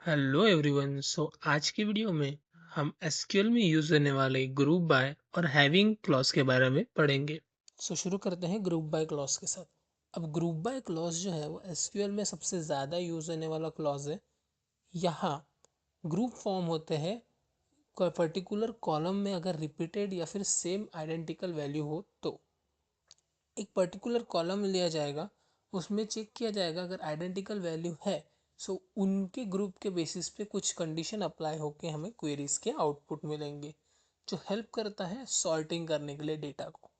Hello everyone. आज की video में हम एसक्यूएल में यूज होने वाले ग्रुप बाय और हैविंग क्लॉज के बारे में पढ़ेंगे। शुरू करते हैं ग्रुप बाय क्लॉज के साथ। अब ग्रुप बाय क्लॉज जो है वो एसक्यूएल में सबसे ज़्यादा यूज होने वाला क्लॉज है। यहाँ ग्रुप फॉर्म होते हैं कोई पर्टिकुलर कॉलम में अगर रिपीटेड या फिर सेम आइडेंटिकल वैल्यू हो तो एक पर्टिकुलर कॉलम लिया जाएगा, उसमें चेक किया जाएगा अगर आइडेंटिकल वैल्यू है सो उनके ग्रुप के बेसिस पे कुछ कंडीशन अप्लाई होके हमें क्वेरीज के आउटपुट मिलेंगे, जो हेल्प करता है सॉर्टिंग करने के लिए डेटा को।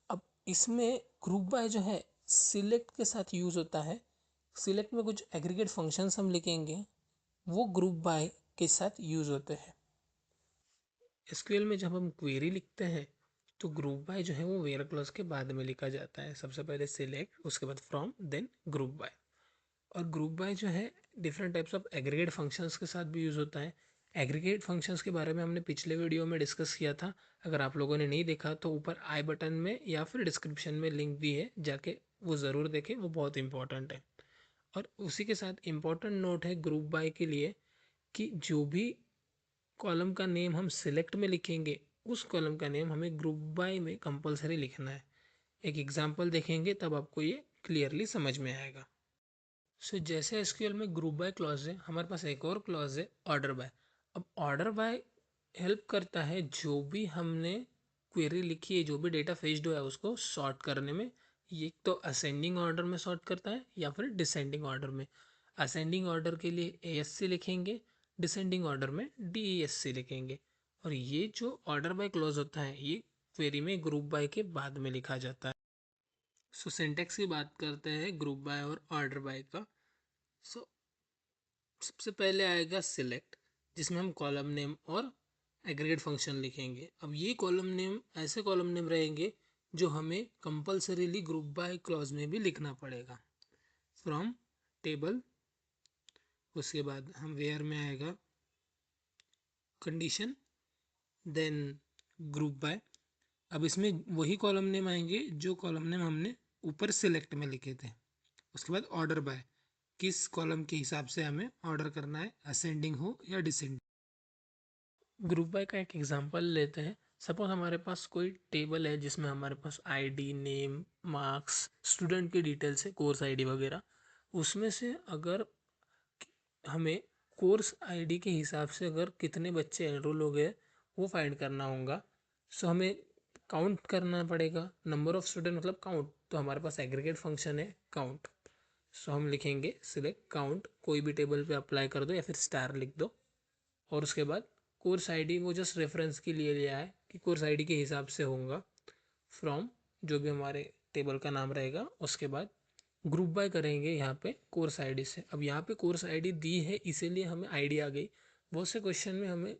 अब इसमें ग्रुप बाय जो है सिलेक्ट के साथ यूज होता है। सिलेक्ट में कुछ एग्रीगेट फंक्शंस हम लिखेंगे, वो ग्रुप बाय के साथ यूज होते हैं। एसक्यूएल में जब हम क्वेरी लिखते हैं तो ग्रुप बाय जो है वो वेयर क्लॉज के बाद में लिखा जाता है। सबसे पहले सिलेक्ट, उसके बाद फ्रॉम, देन ग्रुप बाय। और ग्रुप बाय जो है different types of aggregate functions के साथ भी यूज़ होता है। एग्रीगेट फंक्शंस के बारे में हमने पिछले वीडियो में डिस्कस किया था। अगर आप लोगों ने नहीं देखा तो ऊपर आई बटन में या फिर डिस्क्रिप्शन में लिंक दी है, जाके वो ज़रूर देखें, वो बहुत इंपॉर्टेंट है। और उसी के साथ इम्पॉर्टेंट नोट है ग्रुप बाय के लिए कि जो भी कॉलम का नेम हम सिलेक्ट में लिखेंगे उस कॉलम का नेम हमें ग्रुप बाय में कंपलसरी लिखना है। एक एग्जांपल देखेंगे तब आपको ये क्लियरली समझ में आएगा। जैसे एसक्यूएल में ग्रुप बाय क्लॉज है, हमारे पास एक और क्लॉज है ऑर्डर बाय। अब ऑर्डर बाय हेल्प करता है जो भी हमने क्वेरी लिखी है, जो भी डेटा फेच्ड हुआ है उसको सॉर्ट करने में। ये तो असेंडिंग ऑर्डर में सॉर्ट करता है या फिर डिसेंडिंग ऑर्डर में। असेंडिंग ऑर्डर के लिए एएससी लिखेंगे, डिसेंडिंग ऑर्डर में डीईएससी लिखेंगे। और ये जो ऑर्डर बाय क्लॉज होता है ये क्वेरी में ग्रुप बाय के बाद में लिखा जाता है। सिंटेक्स की बात करते हैं ग्रुप बाय और ऑर्डर बाय का। सो सबसे पहले आएगा सिलेक्ट, जिसमें हम कॉलम नेम और एग्रीगेट फंक्शन लिखेंगे। अब ये कॉलम नेम ऐसे कॉलम नेम रहेंगे जो हमें कंपलसरीली ग्रुप बाय क्लॉज में भी लिखना पड़ेगा। फ्रॉम टेबल, उसके बाद हम वेयर में आएगा कंडीशन, देन ग्रुप बाय। अब इसमें वही कॉलम नेम आएंगे जो कॉलम नेम हमने ऊपर सिलेक्ट में लिखे थे। उसके बाद ऑर्डर बाय, किस कॉलम के हिसाब से हमें ऑर्डर करना है, असेंडिंग हो या डिसेंडिंग। ग्रुप बाय का एक एग्जांपल लेते हैं। सपोज हमारे पास कोई टेबल है जिसमें हमारे पास आईडी, नेम, मार्क्स, स्टूडेंट की डिटेल्स है, कोर्स आईडी वगैरह। उसमें से अगर हमें कोर्स आईडी के हिसाब से अगर कितने बच्चे एनरोल हो गए वो फाइंड करना होगा, सो हमें काउंट करना पड़ेगा। नंबर ऑफ स्टूडेंट मतलब काउंट, तो हमारे पास एग्रीगेट फंक्शन है काउंट। सो हम लिखेंगे सिलेक्ट काउंट, कोई भी टेबल पे अप्लाई कर दो या फिर स्टार लिख दो। और उसके बाद कोर्स आईडी वो जस्ट रेफरेंस के लिए लिया है कि कोर्स आईडी के हिसाब से होगा। फ्रॉम, जो भी हमारे टेबल का नाम रहेगा, उसके बाद ग्रुप बाय करेंगे यहाँ पे कोर्स आईडी से। अब यहाँ पे कोर्स आईडी दी है इसीलिए हमें आईडी आ गई। बहुत से क्वेश्चन में हमें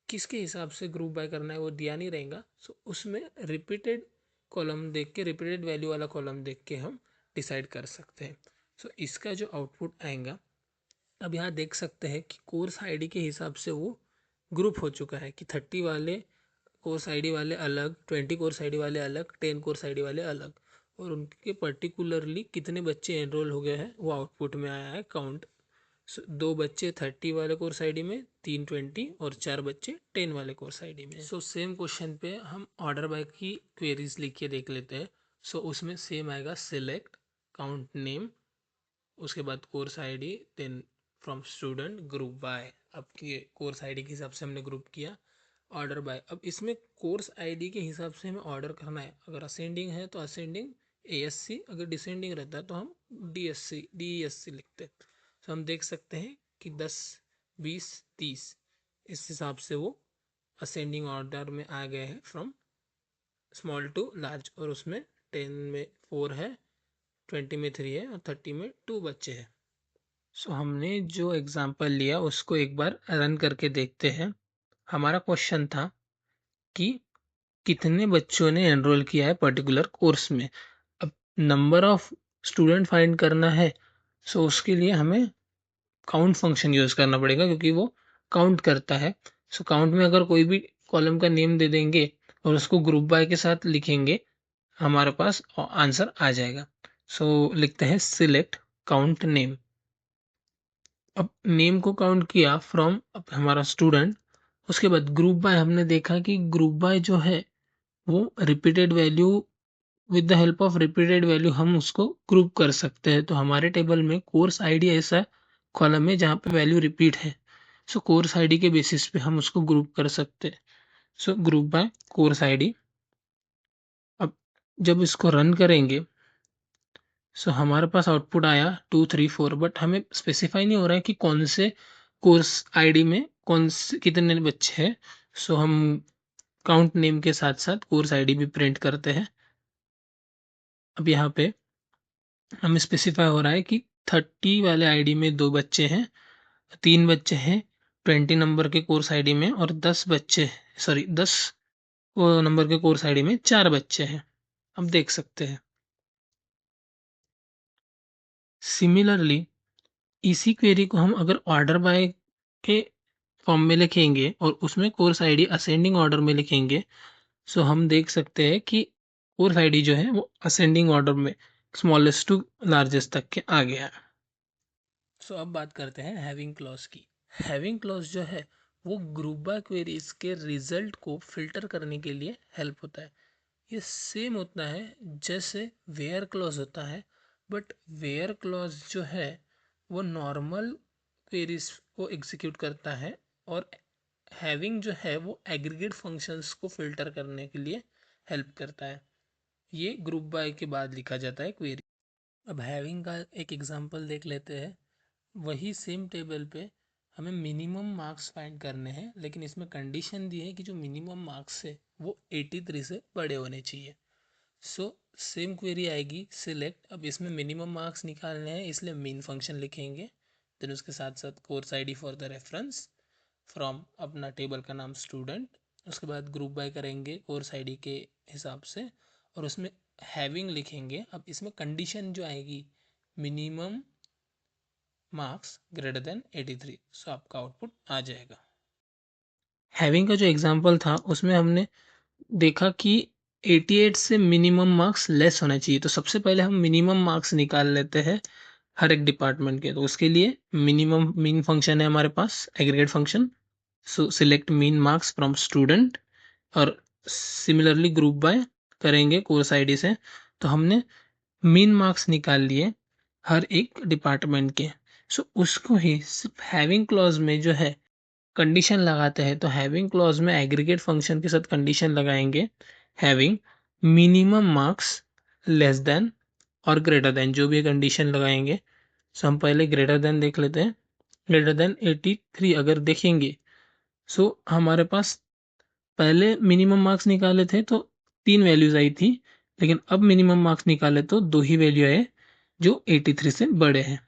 किसके हिसाब से ग्रुप बाय करना है वो दिया नहीं रहेगा, सो उसमें रिपीटेड कॉलम देख के, रिपीटेड वैल्यू वाला कॉलम देख के हम डिसाइड कर सकते हैं। इसका जो आउटपुट आएगा, अब यहाँ देख सकते हैं कि कोर्स आईडी के हिसाब से वो ग्रुप हो चुका है कि 30 वाले कोर्स आईडी वाले अलग, 20 कोर्स आईडी वाले अलग, 10 कोर्स आईडी वाले अलग। और उनके पर्टिकुलरली कितने बच्चे एनरोल हो गए हैं वो आउटपुट में आया है काउंट। दो बच्चे 30 वाले कोर्स आईडी में, 3 20 और 4 बच्चे 10 वाले कोर्स आईडी में। सेम क्वेश्चन पे हम ऑर्डर बाय की क्वेरीज लिख के देख लेते हैं। उसमें सेम आएगा सिलेक्ट काउंट नेम, उसके बाद course ID, then from student group by. अब के कोर्स आईडी के हिसाब से हमने ग्रुप किया ऑर्डर बाय। अब इसमें कोर्स आईडी के हिसाब से हमें ऑर्डर करना है। अगर असेंडिंग है तो असेंडिंग एएससी, अगर डिसेंडिंग रहता है तो हम डीएससी डीईएससी लिखते हैं। हम देख सकते हैं कि 10 20 30 इस हिसाब से वो असेंडिंग ऑर्डर में आ गए हैं फ्रॉम स्मॉल टू लार्ज। और उसमें 10 में 4 है, 20 में 3 है और 30 में 2 बच्चे हैं। हमने जो एग्जाम्पल लिया उसको एक बार रन करके देखते हैं। हमारा क्वेश्चन था कि कितने बच्चों ने एनरोल किया है पर्टिकुलर कोर्स में। अब नंबर ऑफ स्टूडेंट फाइंड करना है, उसके लिए हमें काउंट फंक्शन यूज करना पड़ेगा क्योंकि वो काउंट करता है। काउंट में अगर कोई भी कॉलम का नेम दे देंगे और उसको ग्रुप बाय के साथ लिखेंगे, हमारे पास आंसर आ जाएगा। लिखते हैं सिलेक्ट काउंट नेम। अब नेम को काउंट किया फ्रॉम हमारा स्टूडेंट। उसके बाद ग्रुप बाय हमने देखा कि ग्रुप बाय जो है वो repeated value, with the help of repeated value हम उसको ग्रुप कर सकते हैं। तो हमारे टेबल में कोर्स आईडी ऐसा कॉलम है जहाँ पे वैल्यू रिपीट है। सो कोर्स आईडी के बेसिस पे हम उसको ग्रुप कर सकते हैं। So group by course ID. अब जब इसको रन करेंगे सो हमारे पास आउटपुट आया 234, बट हमें स्पेसिफाई नहीं हो रहा है कि कौन से कोर्स आईडी में कौन से कितने बच्चे हैं। सो हम काउंट नेम के साथ साथ कोर्स आईडी भी प्रिंट करते हैं। अब यहाँ पे हमें स्पेसिफाई हो रहा है कि 30 वाले आईडी में 2 बच्चे हैं, 3 बच्चे हैं 20 नंबर के कोर्स आईडी में, और 10 नंबर के कोर्स आईडी में 4 बच्चे हैं। अब देख सकते हैं सिमिलरली इसी क्वेरी को हम अगर ऑर्डर बाय के फॉर्म में लिखेंगे और उसमें कोर्स आईडी असेंडिंग ऑर्डर में लिखेंगे, सो हम देख सकते हैं कि कोर्स आईडी जो है वो असेंडिंग ऑर्डर में स्मॉलेस्ट टू लार्जेस्ट तक के आ गया है। सो अब बात करते हैं हैविंग क्लॉज की। हैविंग क्लॉज जो है वो ग्रुप बाय क्वेरीज के रिजल्ट को फिल्टर करने के लिए हेल्प होता है। ये सेम होता है जैसे वेयर क्लॉज होता है, बट वेयर क्लॉज जो है वो नॉर्मल क्वेरीज को एग्जीक्यूट करता है, और हैविंग जो है वो एग्रीगेट फंक्शंस को फिल्टर करने के लिए हेल्प करता है। ये ग्रुप बाय के बाद लिखा जाता है क्वेरी। अब हैविंग का एक एग्जांपल देख लेते हैं। वही सेम टेबल पे हमें मिनिमम मार्क्स फाइंड करने हैं, लेकिन इसमें कंडीशन दी है कि जो मिनिमम मार्क्स है वो 83 से बड़े होने चाहिए। सो सेम क्वेरी आएगी सिलेक्ट। अब इसमें मिनिमम मार्क्स निकालने हैं इसलिए मेन फंक्शन लिखेंगे, देन उसके साथ साथ course ID for the reference from अपना टेबल का नाम स्टूडेंट। उसके बाद ग्रुप बाय करेंगे कोर्स आईडी के हिसाब से, और उसमें हैविंग लिखेंगे। अब इसमें कंडीशन जो आएगी मिनिमम मार्क्स ग्रेटर देन 83, सो आपका आउटपुट आ जाएगा। हैविंग का जो एग्जांपल था उसमें हमने देखा कि 88 से मिनिमम मार्क्स लेस होना चाहिए। तो सबसे पहले हम मिनिमम मार्क्स निकाल लेते हैं हर एक डिपार्टमेंट के। तो उसके लिए मिनिमम मीन फंक्शन है हमारे पास, aggregate function. So select mean marks from student, और सिमिलरली ग्रुप बाय करेंगे कोर्स आईडी से। तो हमने मीन मार्क्स निकाल लिए हर एक डिपार्टमेंट के। सो उसको ही सिर्फ हैविंग क्लॉज में जो है कंडीशन लगाते हैं। तो हैविंग क्लॉज में एग्रीगेट फंक्शन के साथ कंडीशन लगाएंगे having minimum marks less than और ग्रेटर देन, जो भी कंडीशन लगाएंगे। सो हम पहले ग्रेटर देन देख लेते हैं। ग्रेटर देन 83 अगर देखेंगे, सो हमारे पास पहले मिनिमम मार्क्स निकाले थे तो 3 वैल्यूज आई थी, लेकिन अब मिनिमम मार्क्स निकाले तो 2 ही वैल्यू आए जो 83 से बड़े हैं।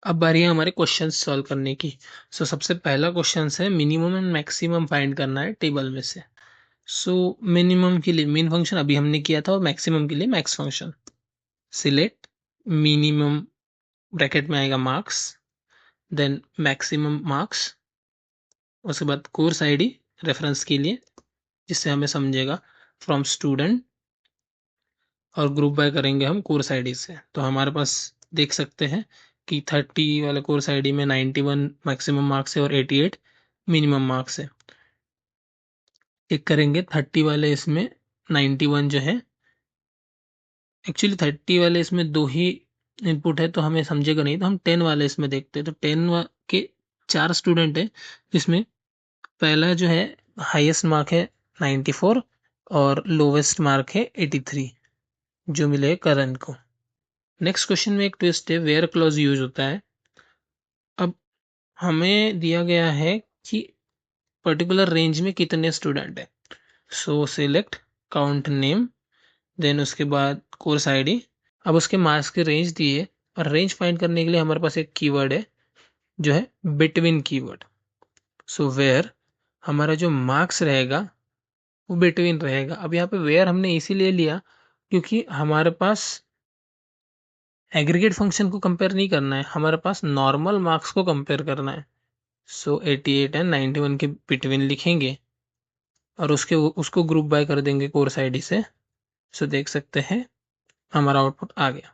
अब बारी है हमारे क्वेश्चन सॉल्व करने की। सो सबसे पहला क्वेश्चन है मिनिमम एंड मैक्सिमम फाइंड करना है टेबल में से। सो मिनिमम के लिए मीन फंक्शन अभी हमने किया था, और मैक्सिमम के लिए max function. Select minimum, bracket में आएगा मार्क्स, देन मैक्सिमम मार्क्स, उसके बाद कोर्स आईडी रेफरेंस के लिए जिससे हमें समझेगा फ्रॉम स्टूडेंट, और ग्रुप बाय करेंगे हम कोर्स आईडी से। तो हमारे पास देख सकते हैं कि 30 वाले कोर्स आईडी में 91 मैक्सिमम मार्क्स है और 88 मिनिमम मार्क्स है। चेक करेंगे 30 वाले इसमें 91 जो है, एक्चुअली 30 वाले इसमें 2 ही इनपुट है तो हमें समझेगा नहीं, तो हम 10 वाले इसमें देखते हैं। तो 10 के 4 स्टूडेंट है जिसमें पहला जो है हाईएस्ट मार्क है 94 और लोवेस्ट मार्क है 83 जो मिले करण को। नेक्स्ट क्वेश्चन में एक ट्विस्ट है, वेयर क्लॉज यूज होता है। अब हमें दिया गया है कि पर्टिकुलर रेंज में कितने स्टूडेंट है। So select count name, then उसके बाद कोर्स आईडी। अब उसके मार्क्स की रेंज दी है, और रेंज फाइंड करने के लिए हमारे पास एक कीवर्ड है जो है बिटवीन कीवर्ड। सो वेयर हमारा जो मार्क्स रहेगा वो बिटवीन रहेगा। अब यहाँ पे वेयर हमने इसीलिए लिया क्योंकि हमारे पास एग्रीगेट फंक्शन को कंपेयर नहीं करना है, हमारे पास नॉर्मल मार्क्स को कंपेयर करना है। सो 88 एंड 91 के बिटवीन लिखेंगे और उसको ग्रुप बाय कर देंगे कोर्स आईडी से। सो देख सकते हैं हमारा आउटपुट आ गया।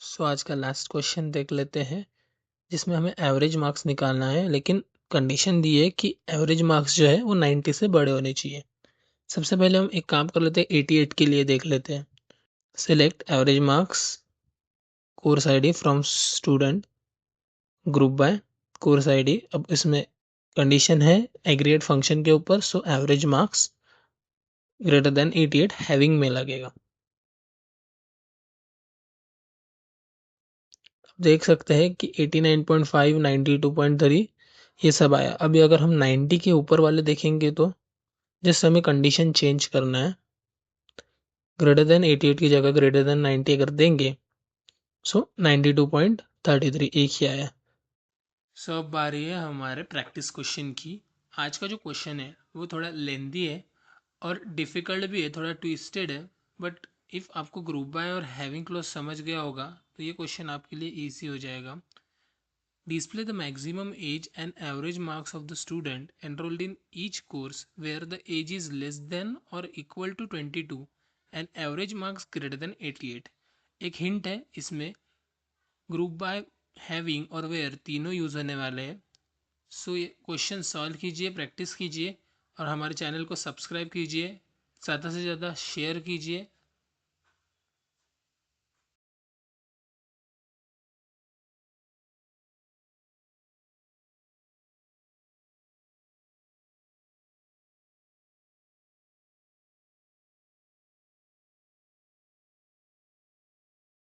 सो आज का लास्ट क्वेश्चन देख लेते हैं। जिसमें हमें एवरेज मार्क्स निकालना है, लेकिन कंडीशन दी है कि एवरेज मार्क्स जो है वो 90 से बड़े होने चाहिए। सबसे पहले हम एक काम कर लेते हैं, 88 के लिए देख लेते हैं। Select average marks course ID from student group bye course ID. अब इसमें कंडीशन है एग्रीगेट फंक्शन के ऊपर, so average marks greater than 88 having में लगेगा। अब देख सकते हैं कि 89.5, 92.3 ये सब आया। अभी अगर हम 90 के ऊपर वाले देखेंगे तो जिस हमें कंडीशन चेंज करना है, ग्रेटर देन 88 की जगह ग्रेटर देन 90 अगर देंगे, सो 92.33 एक ही आया। सो अब बारी है हमारे प्रैक्टिस क्वेश्चन की। आज का जो क्वेश्चन है वो थोड़ा लेंदी है और डिफ़िकल्ट भी है, थोड़ा ट्विस्टेड है, बट इफ़ आपको ग्रुप बाय और हैविंग क्लॉज समझ गया होगा तो ये क्वेश्चन आपके लिए ईजी हो जाएगा। Display the maximum age and average marks of the student enrolled in each course where the age is less than or equal to 22 and average marks greater than 88। एक हिंट है इसमें, group by, having और where तीनों use होने वाले हैं। सो ये question solve कीजिए, प्रैक्टिस कीजिए और हमारे चैनल को सब्सक्राइब कीजिए, ज़्यादा से ज़्यादा शेयर कीजिए